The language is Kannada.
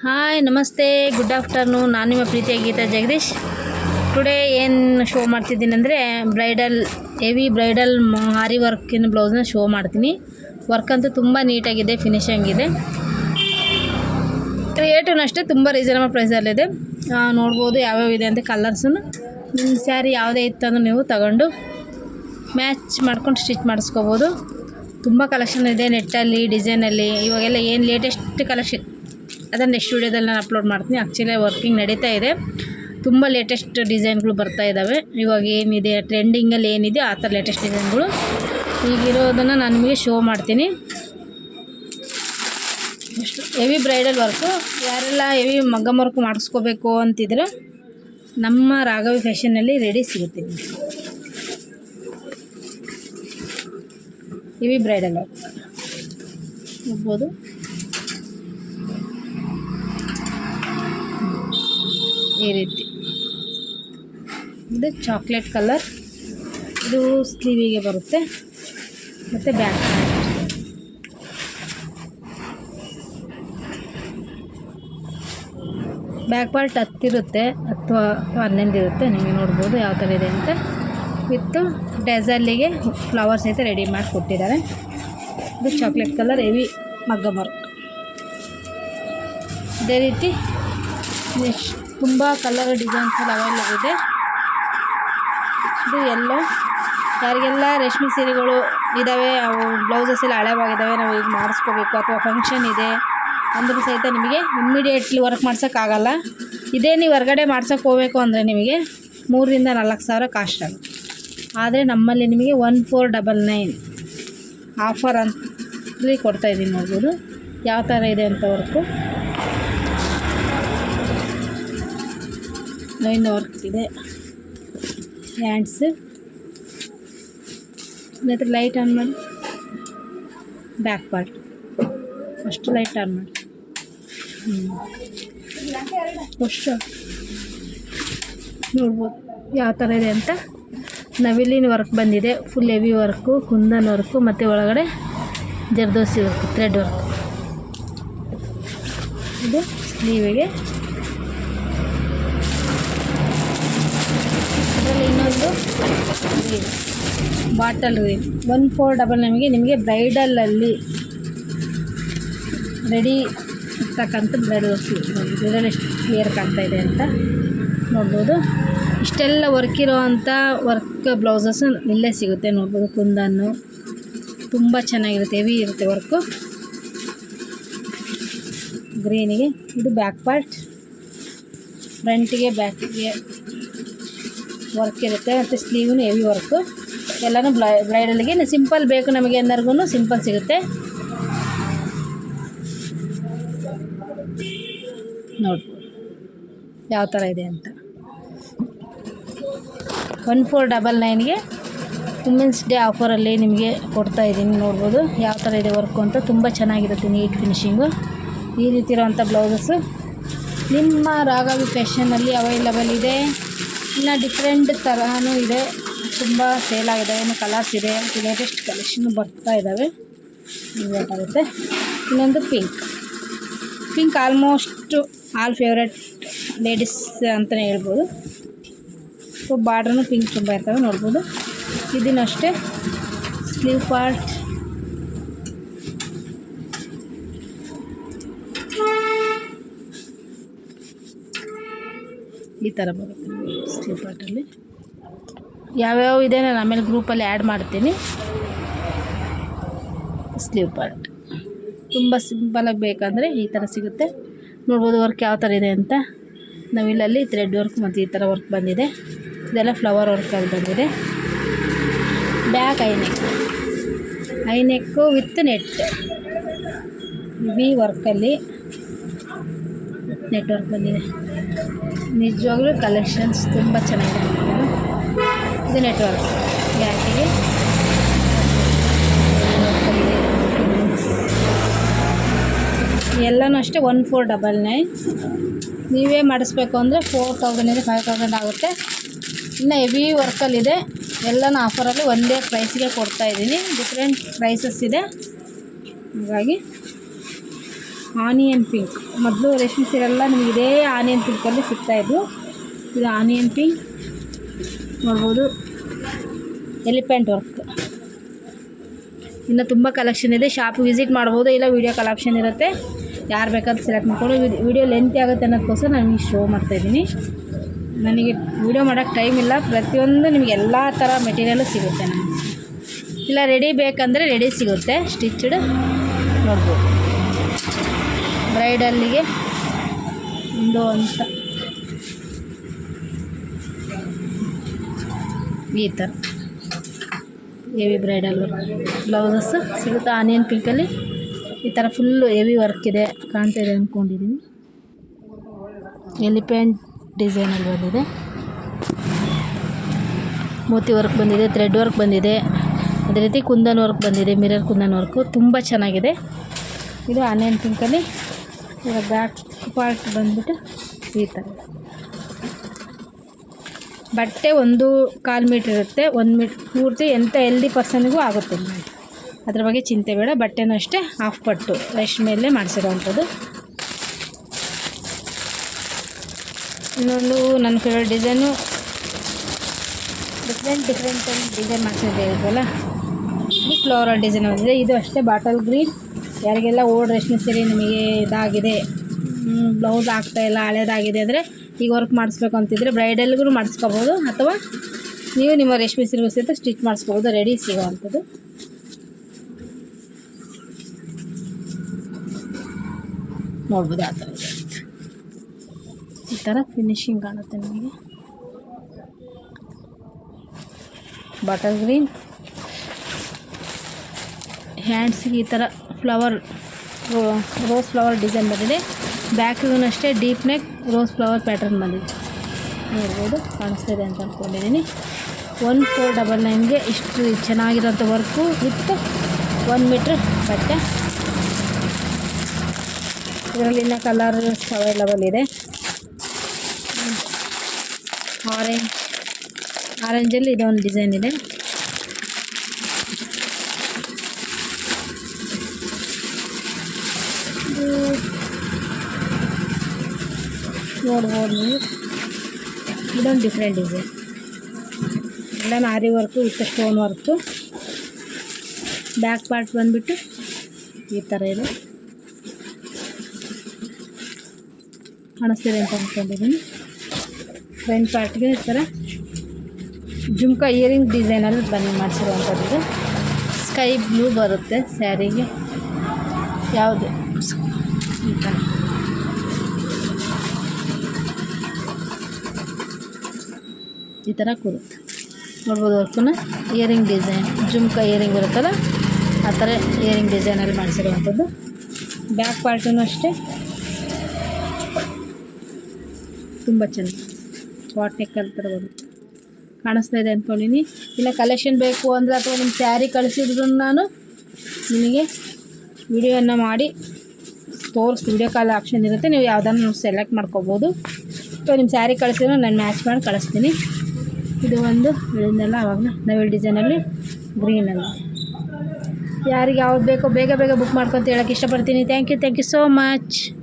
ಹಾಯ್ ನಮಸ್ತೆ ಗುಡ್ ಆಫ್ಟರ್ನೂನ್. ನಾನು ನಿಮ್ಮ ಪ್ರೀತಿಯ ಗೀತಾ ಜಗದೀಶ್. ಟುಡೇ ಏನು ಶೋ ಮಾಡ್ತಿದ್ದೀನಿ ಅಂದರೆ ಹೆವಿ ಬ್ರೈಡಲ್ ಆರಿ ವರ್ಕಿನ ಬ್ಲೌಸ್ನ ಶೋ ಮಾಡ್ತೀನಿ. ವರ್ಕ್ ಅಂತೂ ತುಂಬ ನೀಟಾಗಿದೆ, ಫಿನಿಶಿಂಗ್ ಇದೆ, ರೇಟೂ ಅಷ್ಟೇ ತುಂಬ ರೀಸನಬಲ್ ಪ್ರೈಸಲ್ಲಿದೆ. ನೋಡ್ಬೋದು ಯಾವ್ಯಾವ ಇದೆ ಅಂತ. ಕಲರ್ಸನ್ನು ನಿಮ್ಮ ಸ್ಯಾರಿ ಯಾವುದೇ ಇತ್ತಂದ್ರೂ ನೀವು ತಗೊಂಡು ಮ್ಯಾಚ್ ಮಾಡ್ಕೊಂಡು ಸ್ಟಿಚ್ ಮಾಡಿಸ್ಕೋಬೋದು. ತುಂಬ ಕಲೆಕ್ಷನ್ ಇದೆ ನೆಟ್ಟಲ್ಲಿ, ಡಿಸೈನಲ್ಲಿ. ಇವಾಗೆಲ್ಲ ಏನು ಲೇಟೆಸ್ಟ್ ಕಲೆಕ್ಷನ್ ಅದನ್ನು ನೆಕ್ಸ್ಟ್ ವೀಡಿಯೋದಲ್ಲಿ ನಾನು ಅಪ್ಲೋಡ್ ಮಾಡ್ತೀನಿ. ಆ್ಯಕ್ಚುಲಿ ವರ್ಕಿಂಗ್ ನಡೀತಾ ಇದೆ, ತುಂಬ ಲೇಟೆಸ್ಟ್ ಡಿಸೈನ್ಗಳು ಬರ್ತಾ ಇದ್ದಾವೆ. ಇವಾಗ ಏನಿದೆ ಟ್ರೆಂಡಿಂಗಲ್ಲಿ ಏನಿದೆ ಆ ಥರ ಲೇಟೆಸ್ಟ್ ಡಿಸೈನ್ಗಳು ಈಗಿರೋದನ್ನು ನಾನು ನಿಮಗೆ ಶೋ ಮಾಡ್ತೀನಿ. ಹೆವಿ ಬ್ರೈಡಲ್ ವರ್ಕು, ಯಾರೆಲ್ಲ ಹೆವಿ ಮಗ್ಗಮ್ ವರ್ಕ್ ಮಾಡಿಸ್ಕೋಬೇಕು ಅಂತಿದ್ರೆ ನಮ್ಮ ರಾಘವಿ ಫ್ಯಾಷನ್ನಲ್ಲಿ ರೆಡಿ ಸಿಗುತ್ತೆ. ಹೆವಿ ಬ್ರೈಡಲ್ ವರ್ಕ್ ನೋಡ್ಬೋದು. ಈ ರೀತಿ ಇದು ಚಾಕ್ಲೇಟ್ ಕಲರ್, ಇದು ಸ್ಲೀವಿಗೆ ಬರುತ್ತೆ ಮತ್ತು ಬ್ಯಾಕ್ ಪಾರ್ಟ್ 10 ಇರುತ್ತೆ ಅಥವಾ 11 ಇರುತ್ತೆ. ನಿಮಗೆ ನೋಡ್ಬೋದು ಯಾವ ಥರ ಇದೆ ಅಂತ. ವಿತ್ತು ಡೆಸಲ್ಲಿಗೆ ಫ್ಲವರ್ಸ್ ಸಹಿತ ರೆಡಿ ಮಾಡಿ ಕೊಟ್ಟಿದ್ದಾರೆ. ಇದು ಚಾಕ್ಲೇಟ್ ಕಲರ್ ಹೆವಿ ಮಗ್ಗಮ್ ವರ್ಕ್. ಇದೇ ರೀತಿ ನೆಕ್ಸ್ಟ್ ತುಂಬ ಕಲರ್ ಡಿಸೈನ್ಸ್ ಎಲ್ಲ ಅವೈಲೇಬಲ್ ಇದೆ. ಇದು ಎಲ್ಲೋ ಯಾರಿಗೆಲ್ಲ ರೇಷ್ಮೆ ಸೀರೆಗಳು ಇದ್ದಾವೆ, ಅವು ಬ್ಲೌಸಸ್ ಎಲ್ಲ ಹಳೆವಾಗಿದ್ದಾವೆ, ನಾವು ಈಗ ಮಾಡಿಸ್ಕೋಬೇಕು ಅಥವಾ ಫಂಕ್ಷನ್ ಇದೆ ಅಂದರೂ ಸಹಿತ ನಿಮಗೆ ಇಮ್ಮಿಡಿಯೇಟ್ಲಿ ವರ್ಕ್ ಮಾಡ್ಸೋಕ್ಕಾಗಲ್ಲ. ಇದೇ ನೀವು ಹೊರಗಡೆ ಮಾಡ್ಸೋಕ್ಕೆ ಹೋಗಬೇಕು ಅಂದರೆ ನಿಮಗೆ 3,000 ರಿಂದ 4,000 ಕಾಸ್ಟ್ ಆಗುತ್ತೆ. ಆದರೆ ನಮ್ಮಲ್ಲಿ ನಿಮಗೆ 1499 ಆಫರ್ ಅಂತ ಕೊಡ್ತಾಯಿದ್ದೀನಿ. ನೋಡ್ಬೋದು ಯಾವ ಥರ ಇದೆ ಅಂತ ವರ್ಕು. ಲೈನ್ ವರ್ಕ್ ಇದೆ, ಹ್ಯಾಂಡ್ಸ್ ಮತ್ತು ಲೈಟ್ ಆನ್ ಮಾಡಿ. ಬ್ಯಾಕ್ ಪಾರ್ಟ್ ಅಷ್ಟು ಲೈಟ್ ಆನ್ ಮಾಡಿ. ಅಷ್ಟು ನೋಡ್ಬೋದು ಯಾವ ಥರ ಇದೆ ಅಂತ. ನವಿಲಿನ ವರ್ಕ್ ಬಂದಿದೆ, full heavy work, kundan work ಮತ್ತು ಒಳಗಡೆ ಜರ್ದೋಸಿ ವರ್ಕು, ಥ್ರೆಡ್ ವರ್ಕ್. ಇದು ಸ್ಲೀವಿಗೆ. ಅದರಲ್ಲಿ ಇನ್ನೊಂದು ಬಾಟಲ್ ರೀಲ್ 1499 ನಿಮಗೆ ಬ್ರೈಡಲಲ್ಲಿ ರೆಡಿ ಇರ್ತಕ್ಕಂಥ ಬ್ರೈಡಲ್ ಬ್ರೈಡಲ್ ಎಷ್ಟು ಕ್ಲಿಯರ್ ಕಾಣ್ತಾ ಇದೆ ಅಂತ ನೋಡ್ಬೋದು. ಇಷ್ಟೆಲ್ಲ ವರ್ಕ್ ಇರೋವಂಥ ವರ್ಕ್ ಬ್ಲೌಸಸ್ ಇಲ್ಲೇ ಸಿಗುತ್ತೆ. ನೋಡ್ಬೋದು ಕುಂದನ್ನು ತುಂಬ ಚೆನ್ನಾಗಿರುತ್ತೆ, ಹೆವಿ ಇರುತ್ತೆ ವರ್ಕು. ಗ್ರೀನಿಗೆ ಇದು ಬ್ಯಾಕ್ ಪಾರ್ಟ್, ಫ್ರಂಟಿಗೆ ಬ್ಯಾಕಿಗೆ ವರ್ಕ್ ಇರುತ್ತೆ ಮತ್ತು ಸ್ಲೀವ್ನು ಹೆವಿ ವರ್ಕು. ಎಲ್ಲನೂ ಬ್ರೈಡಲ್ಗೆ ಸಿಂಪಲ್ ಬೇಕು ನಮಗೆ ಎಲ್ಲರಿಗೂ ಸಿಂಪಲ್ ಸಿಗುತ್ತೆ. ನೋಡ್ಬೋದು ಯಾವ ಥರ ಇದೆ ಅಂತ. 1499ಗೆ ವುಮೆನ್ಸ್ ಡೇ ಆಫರಲ್ಲಿ ನಿಮಗೆ ಕೊಡ್ತಾಯಿದ್ದೀನಿ. ನೋಡ್ಬೋದು ಯಾವ ಥರ ಇದೆ ವರ್ಕು ಅಂತ. ತುಂಬ ಚೆನ್ನಾಗಿರುತ್ತೆ, ನೀಟ್ ಫಿನಿಶಿಂಗು. ಈ ರೀತಿ ಇರೋವಂಥ ಬ್ಲೌಸಸ್ಸು ನಿಮ್ಮ ರಾಘವಿ ಫ್ಯಾಷನ್ನಲ್ಲಿ ಅವೈಲಬಲ್ ಇದೆ. ಇನ್ನು ಡಿಫ್ರೆಂಟ್ ಥರನೂ ಇದೆ, ತುಂಬ ಸೇಲ್ ಆಗಿದೆ. ಇನ್ನು ಕಲರ್ಸ್ ಇದೆ, ಲೇಟೆಸ್ಟ್ ಕಲೆಕ್ಷನ್ ಬರ್ತಾ ಇದ್ದಾವೆ. ಬೇಕಾಗುತ್ತೆ. ಇನ್ನೊಂದು pink almost all favourite ladies ಅಂತಲೇ ಹೇಳ್ಬೋದು. ಸೊ ಬಾರ್ಡ್ರೂ ಪಿಂಕ್ ತುಂಬ ಇರ್ತವೆ. ನೋಡ್ಬೋದು ಇದನ್ನು ಅಷ್ಟೇ ಸ್ಲೀವ್ ಪಾರ್ಟ್. ಈ ಥರ ಬರುತ್ತೆ ಸ್ಲೀವ್ ಪಾರ್ಟಲ್ಲಿ. ಯಾವ್ಯಾವ ಇದೆ ನಾನು ಆಮೇಲೆ ಗ್ರೂಪಲ್ಲಿ ಆ್ಯಡ್ ಮಾಡ್ತೀನಿ. ಸ್ಲೀವ್ ಪಾರ್ಟ್ ತುಂಬ ಸಿಂಪಲಾಗಿ ಬೇಕಂದರೆ ಈ ಥರ ಸಿಗುತ್ತೆ. ನೋಡ್ಬೋದು ವರ್ಕ್ ಯಾವ ಥರ ಇದೆ ಅಂತ. ನವಿಲಲ್ಲಿ ಥ್ರೆಡ್ ವರ್ಕ್ ಮತ್ತು ಈ ಥರ ವರ್ಕ್ ಬಂದಿದೆ. ಇದೆಲ್ಲ ಫ್ಲವರ್ ವರ್ಕಲ್ಲಿ ಬಂದಿದೆ. ಬ್ಯಾಕ್ ಐನೆಕ್ಕು ವಿತ್ ನೆಟ್ ವರ್ಕಲ್ಲಿ ನೆಟ್ ವರ್ಕ್ ಬಂದಿದೆ. ನಿಜವಾಗ್ಲೂ ಕಲೆಕ್ಷನ್ಸ್ ತುಂಬ ಚೆನ್ನಾಗಿದೆ. ಇದು ನೆಟ್ ವರ್ಕ್ ಬ್ಯಾಕಿಗೆ. ಎಲ್ಲನೂ ಅಷ್ಟೇ 1499. ನೀವೇ ಮಾಡಿಸ್ಬೇಕು ಅಂದರೆ 4000 ಇದೆ, 5000 ಆಗುತ್ತೆ. ಇನ್ನು ಹೆವಿ ವರ್ಕಲ್ಲಿದೆ. ಎಲ್ಲನೂ ಆಫರಲ್ಲಿ ಒಂದೇ ಪ್ರೈಸಿಗೆ ಕೊಡ್ತಾಯಿದ್ದೀನಿ. ಡಿಫ್ರೆಂಟ್ ಪ್ರೈಸಸ್ ಇದೆ, ಹಾಗಾಗಿ ಆನಿಯನ್ ಪಿಂಕ್. ಮೊದಲು ರೇಷ್ಮೆ ಸೀರೆಲ್ಲ ನಿಮಗೆ ಇದೇ ಆನಿಯನ್ ಪಿಂಕಲ್ಲಿ ಸಿಗ್ತಾಯಿದ್ವು. ಇದು ಆನಿಯನ್ ಪಿಂಕ್ ನೋಡ್ಬೋದು, ಎಲಿಫೆಂಟ್ ವರ್ಕ್. ಇನ್ನು ತುಂಬ ಕಲೆಕ್ಷನ್ ಇದೆ. ಶಾಪ್ ವಿಸಿಟ್ ಮಾಡ್ಬೋದು, ಇಲ್ಲ ವೀಡಿಯೋ ಕಾಲ್ ಆಪ್ಷನ್ ಇರುತ್ತೆ. ಯಾರು ಬೇಕಾದ್ರೂ ಸೆಲೆಕ್ಟ್ ಮಾಡ್ಕೊಂಡು ವೀಡಿಯೋ ಲೆಂತಿ ಆಗುತ್ತೆ ಅನ್ನೋದಕ್ಕೋಸ್ಕರ ನಾನು ನಿಮಗೆ ಶೋ ಮಾಡ್ತಾಯಿದ್ದೀನಿ. ನನಗೆ ವೀಡಿಯೋ ಮಾಡೋಕ್ಕೆ ಟೈಮ್ ಇಲ್ಲ. ಪ್ರತಿಯೊಂದು ನಿಮಗೆ ಎಲ್ಲ ಥರ ಮೆಟೀರಿಯಲು ಸಿಗುತ್ತೆ ನಮಗೆ. ಇಲ್ಲ ರೆಡಿ ಬೇಕಂದರೆ ರೆಡಿ ಸಿಗುತ್ತೆ, ಸ್ಟಿಚ್ಡ್ ನೋಡ್ಬೋದು. ಬ್ರೈಡಲ್ಲಿಗೆ ಒಂದು ಅಂತ ಈ ಥರ ಹೆವಿ ಬ್ರೈಡಲ್ ವರ್ಕ್ ಬ್ಲೌಸಸ್ ಸಿಗುತ್ತೆ. ಆನಿಯನ್ ಪಿಂಕಲ್ಲಿ ಈ ಥರ ಫುಲ್ಲು ಹೆವಿ ವರ್ಕ್ ಇದೆ, ಕಾಣ್ತಾ ಇದೆ ಅಂದ್ಕೊಂಡಿದ್ದೀನಿ. ಎಲಿಫೆಂಟ್ ಡಿಸೈನಲ್ಲಿ ಬಂದಿದೆ, ಮೋತಿ ವರ್ಕ್ ಬಂದಿದೆ, ಥ್ರೆಡ್ ವರ್ಕ್ ಬಂದಿದೆ, ಅದೇ ರೀತಿ ಕುಂದನ್ ವರ್ಕ್ ಬಂದಿದೆ, ಮಿರರ್ ಕುಂದನ್ ವರ್ಕು ತುಂಬ ಚೆನ್ನಾಗಿದೆ. ಇದು ಆನಿಯನ್ ಪಿಂಕಲ್ಲಿ. ಇವಾಗ ಬ್ಯಾಕ್ ಪಾರ್ಟ್ ಬಂದ್ಬಿಟ್ಟು ಈ ಥರ ಬಟ್ಟೆ 1.25 ಮೀಟ್ರ್ ಇರುತ್ತೆ. 1 ಮೀಟ್ರ್ ಪೂರ್ತಿ ಎಂಥ ಹೆಲ್ದಿ ಪರ್ಸನ್ಗೂ ಆಗುತ್ತೆ. ಅದ್ರ ಬಗ್ಗೆ ಚಿಂತೆ ಬೇಡ. ಬಟ್ಟೆನೂ ಅಷ್ಟೇ ಹಾಫ್ ಪಟ್ಟು ರೇಷ್ಮೆಯಲ್ಲೇ ಮಾಡಿಸಿರೋವಂಥದ್ದು. ಇನ್ನೊಂದು ನನ್ನ ಫೇವ್ರೆಟ್ ಡಿಸೈನು, ಡಿಫ್ರೆಂಟ್ ಡಿಸೈನ್ ಮಾಡಿಸಿದ್ದೆ ಇದಲ್ಲ, ಇದು ಫ್ಲೋರಲ್ ಡಿಸೈನ್ ಬಂದಿದೆ. ಇದು ಅಷ್ಟೇ ಬಾಟಲ್ ಗ್ರೀನ್. ಯಾರಿಗೆಲ್ಲ ಓಲ್ಡ್ ರೇಷ್ಮೆ ಸೀರೆ ನಿಮಗೆ ಇದಾಗಿದೆ, ಬ್ಲೌಸ್ ಆಗ್ತಾಯಿಲ್ಲ, ಹಳೇದಾಗಿದೆ ಅಂದರೆ ಈಗ ವರ್ಕ್ ಮಾಡಿಸ್ಬೇಕು ಅಂತಿದ್ರೆ ಬ್ರೈಡಲ್ಗೂ ಮಾಡಿಸ್ಕೋಬೋದು, ಅಥವಾ ನೀವು ನಿಮ್ಮ ರೇಷ್ಮೆ ಸೀರೆಗೂ ಸಹಿತ ಸ್ಟಿಚ್ ಮಾಡಿಸ್ಕೋಬೋದು. ರೆಡಿ ಸಿಗೋವಂಥದ್ದು. ನೋಡ್ಬೋದು ಆ ಥರ ಈ ಥರ ಫಿನಿಶಿಂಗ್ ಕಾಣುತ್ತೆ ನಿಮಗೆ. ಬಾಟಲ್ ಗ್ರೀನ್ ಹ್ಯಾಂಡ್ಸಿಗೆ ಈ ಥರ ಫ್ಲವರ್, ರೋಸ್ ಫ್ಲವರ್ ಡಿಸೈನ್ ಬಂದಿದೆ. ಬ್ಯಾಕಿಗೂ ಅಷ್ಟೇ deep neck rose flower pattern ಬಂದಿದೆ. ನೋಡ್ಬೋದು, ಕಾಣಿಸ್ತಿದೆ ಅಂತ ಅಂದ್ಕೊಂಡಿದ್ದೀನಿ. 1499ಗೆ ಇಷ್ಟು ಚೆನ್ನಾಗಿರೋಂಥ ವರ್ಕು ವಿತ್ 1 ಮೀಟ್ರ್ ಬಟ್ಟೆ. ಇದರಲ್ಲಿ ಇನ್ನೂ ಕಲರ್ ಅವೈಲಬಲ್ ಇದೆ. ಆರೆಂಜಲ್ಲಿ ಇದೊಂದು ಡಿಸೈನ್ ಇದೆ. ನೋಡ್ಬೋದು ನೀವು, ಇದೊಂದು ಡಿಫ್ರೆಂಟ್ ಡಿಸೈನ್. ಎಲ್ಲ aari work with stone work. Back part ಬಂದುಬಿಟ್ಟು ಈ ಥರ ಇದೆ, ಕಾಣಿಸ್ತಿದೆ ಅಂತ ಅಂದ್ಕೊಂಡಿದ್ದೀನಿ. ಫ್ರಂಟ್ ಪಾರ್ಟ್ಗೆ ಈ ಥರ ಜುಮ್ಕಾ ಇಯರಿಂಗ್ ಡಿಸೈನಲ್ಲಿ ಬಂದು ಮಾಡಿಸಿರುವಂಥದ್ದು. ಸ್ಕೈ ಬ್ಲೂ ಬರುತ್ತೆ ಸ್ಯಾರಿಗೆ, ಯಾವುದು ಈ ಥರ ಈ ಥರ ಕೂರುತ್ತೆ. ನೋಡ್ಬೋದು ವರ್ಕನ್ನ. ಇಯರಿಂಗ್ ಡಿಸೈನ್, ಜುಮ್ಕಾ ಇಯರಿಂಗ್ ಬರುತ್ತಲ್ಲ ಆ ಥರ ಇಯರಿಂಗ್ ಡಿಸೈನಲ್ಲಿ ಮಾಡಿಸಿರುವಂಥದ್ದು. ಬ್ಯಾಕ್ ಪಾರ್ಟೂ ಅಷ್ಟೇ ತುಂಬ ಚೆನ್ನಾಗಿ ವಾಟ್ ನೆಕ್ಕಲ್ಲಿ ಥರ ಬರುತ್ತೆ, ಕಾಣಿಸ್ತಾ ಇದೆ ಅಂದ್ಕೊಂಡಿನಿ. ಇಲ್ಲ ಕಲೆಕ್ಷನ್ ಬೇಕು ಅಂದರೆ ಅಥವಾ ನಿಮ್ಮ ಸ್ಯಾರಿ ಕಳಿಸಿದ್ರು ನಾನು ನಿಮಗೆ ವಿಡಿಯೋನ ಮಾಡಿ ವಿಡಿಯೋ ಕಾಲ್ ಆಪ್ಷನ್ ಇರುತ್ತೆ. ನೀವು ಯಾವುದನ್ನು ಸೆಲೆಕ್ಟ್ ಮಾಡ್ಕೋಬೋದು. ಅಥವಾ ನಿಮ್ಮ ಸ್ಯಾರಿ ಕಳಿಸಿದ್ರೆ ನಾನು ಮ್ಯಾಚ್ ಮಾಡಿ ಕಳಿಸ್ತೀನಿ. ಇದು ಒಂದು ಹೇಳಿದ್ನಲ್ಲ ಆವಾಗಲೇ ನವಿಲ್ ಡಿಸೈನಲ್ಲಿ ಗ್ರೀನಲ್ಲಿ. ಯಾರಿಗೆ ಯಾವ್ದು ಬೇಕೋ ಬೇಗ ಬುಕ್ ಮಾಡ್ಕೊತ ಹೇಳೋಕ್ಕೆ ಇಷ್ಟಪಡ್ತೀನಿ. Thank you so much.